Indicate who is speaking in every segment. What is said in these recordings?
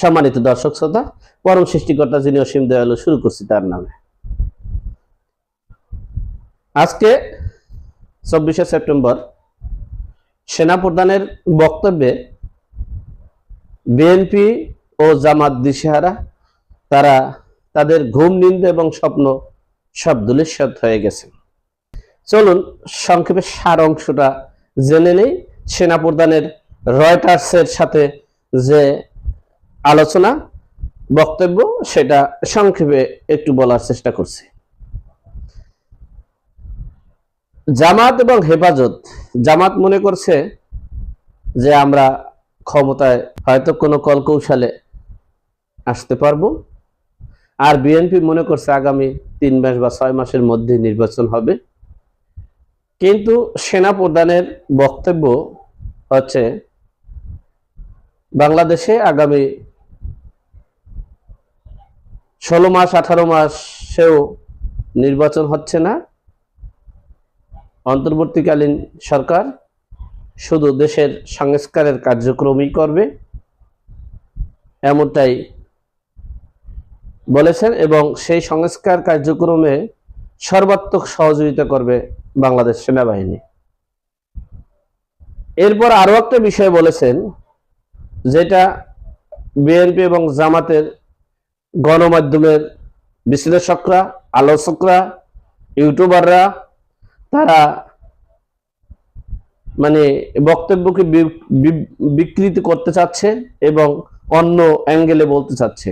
Speaker 1: সম্মানিত দর্শক শ্রোতা, পরম সৃষ্টিকর্তা যিনি অসীম দয়ালু, শুরু করছি তার নামে। আজকে 24শে সেপ্টেম্বর সেনাপ্রধানের বক্তব্যে বিএনপি ও জামাত দিশেহারা, তারা তাদের ঘুম, নিন্দা এবং স্বপ্ন সব ধূলিসাৎ হয়ে গেছে। চলুন সংক্ষেপে সার অংশটা জেনে নেই। সেনাপ্রধানের রয়টার্সের সাথে যে আলোচনা বক্তব্য, সেটা সংক্ষেপে একটু বলার চেষ্টা করছি। জামাত এবং হেফাজত, জামাত মনে করছে যে আমরা ক্ষমতায় হয়তো কোনো কলকৌশলে আসতে পারবো, আর বিএনপি মনে করছে আগামী 3 মাস বা 6 মাসের মধ্যে নির্বাচন হবে। কিন্তু সেনাপ্রধানের বক্তব্য হচ্ছে বাংলাদেশে আগামী 16 মাস 18 মাসেও নির্বাচন হচ্ছে না। অন্তর্বর্তীকালীন সরকার শুধু দেশের সংস্কারের কার্যক্রমই করবে, এমনটাই বলেছেন, এবং সেই সংস্কার কার্যক্রমে সর্বাত্মক সহযোগিতা করবে বাংলাদেশ সেনাবাহিনী। এরপর আরো একটা বিষয় বলেছেন, যেটা বিএনপি এবং জামাতের গণমাধ্যমের বিশ্লেষকরা, আলোচকরা, ইউটিউবাররা তারা মানে বক্তব্যকে বিকৃতি করতে চাচ্ছে এবং অন্য অ্যাঙ্গেলে বলতে চাচ্ছে।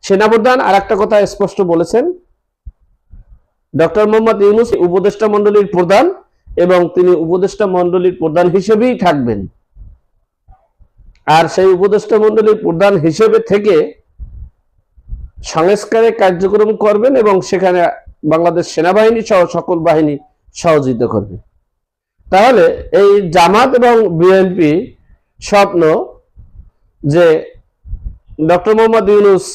Speaker 1: সেনাপ্রধান আর একটা কথা স্পষ্ট বলেছেন, ডক্টর মোহাম্মদ ইউনূস উপদেষ্টা মণ্ডলীর প্রধান এবং তিনি উপদেষ্টা মণ্ডলীর প্রধান হিসেবেই থাকবেন। আর সেই উপদেষ্টা মণ্ডলীর প্রধান হিসেবে থেকে সংস্কারের কার্যক্রম করবেন এবং সেখানে বাংলাদেশ সেনাবাহিনী সহ সকল বাহিনী সহযোগিতা করবে। তাহলে এই জামাত এবং বিএনপি স্বপ্ন যে ডক্টর মোহাম্মদ ইউনূস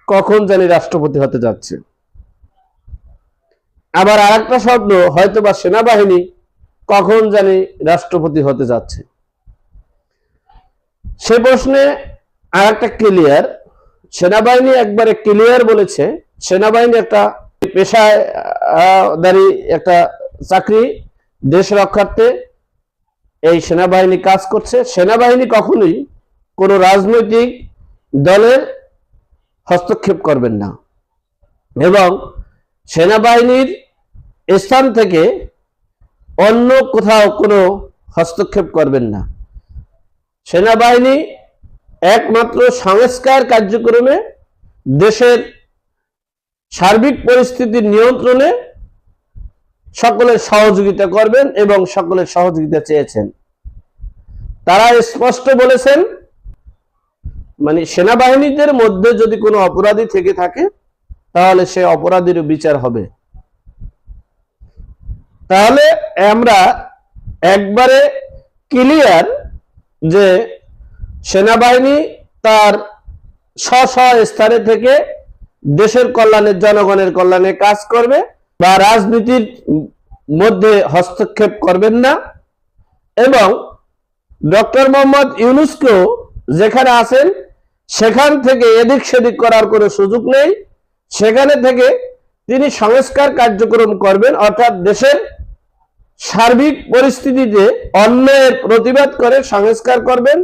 Speaker 1: কখন জানি রাষ্ট্রপতি হতে যাচ্ছে, আবার আরেকটা স্বপ্ন হয়তো বা সেনাবাহিনী কখন জানি রাষ্ট্রপতি হতে যাচ্ছে। সে প্রশ্নে আরেকটা ক্লিয়ার, সেনাবাহিনী একবারে ক্লিয়ার বলেছে, সেনাবাহিনী একটা পেশাদারি একটা চাকরি, দেশ রক্ষার্থে এই সেনাবাহিনী কাজ করছে। সেনাবাহিনী কখনোই কোনো রাজনৈতিক দলের হস্তক্ষেপ করবেন না এবং সেনাবাহিনীর স্থান থেকে অন্য কোথাও কোনো হস্তক্ষেপ করবেন না। সেনাবাহিনী একমাত্র সংস্কার কার্যক্রমে দেশের সার্বিক পরিস্থিতির নিয়ন্ত্রণে সকলের সহযোগিতা করবেন এবং সকলের সহযোগিতা চেয়েছেন। তারা স্পষ্ট বলেছেন, মানে সেনাবাহিনীদের মধ্যে যদি কোনো অপরাধী থেকে থাকে তাহলে সে অপরাধীর বিচার হবে। তাহলে আমরা একবারে ক্লিয়ার যে সেনাবাহিনী তার স্ব স্থানে থেকে দেশের কল্যাণে, জনগণের কল্যাণে কাজ করবে বা রাজনীতির মধ্যে হস্তক্ষেপ করবেন না। এবং ডক্টর মোহাম্মদ ইউনূসকেও যেখানে আছেন সেখান থেকে এদিক সেদিক করার কোনো সুযোগ নেই। সেখানে থেকে তিনি সংস্কার কার্যক্রম করবেন, অর্থাৎ দেশের সার্বিক পরিস্থিতিতে অন্যায়ের প্রতিবাদ করে সংস্কার করবেন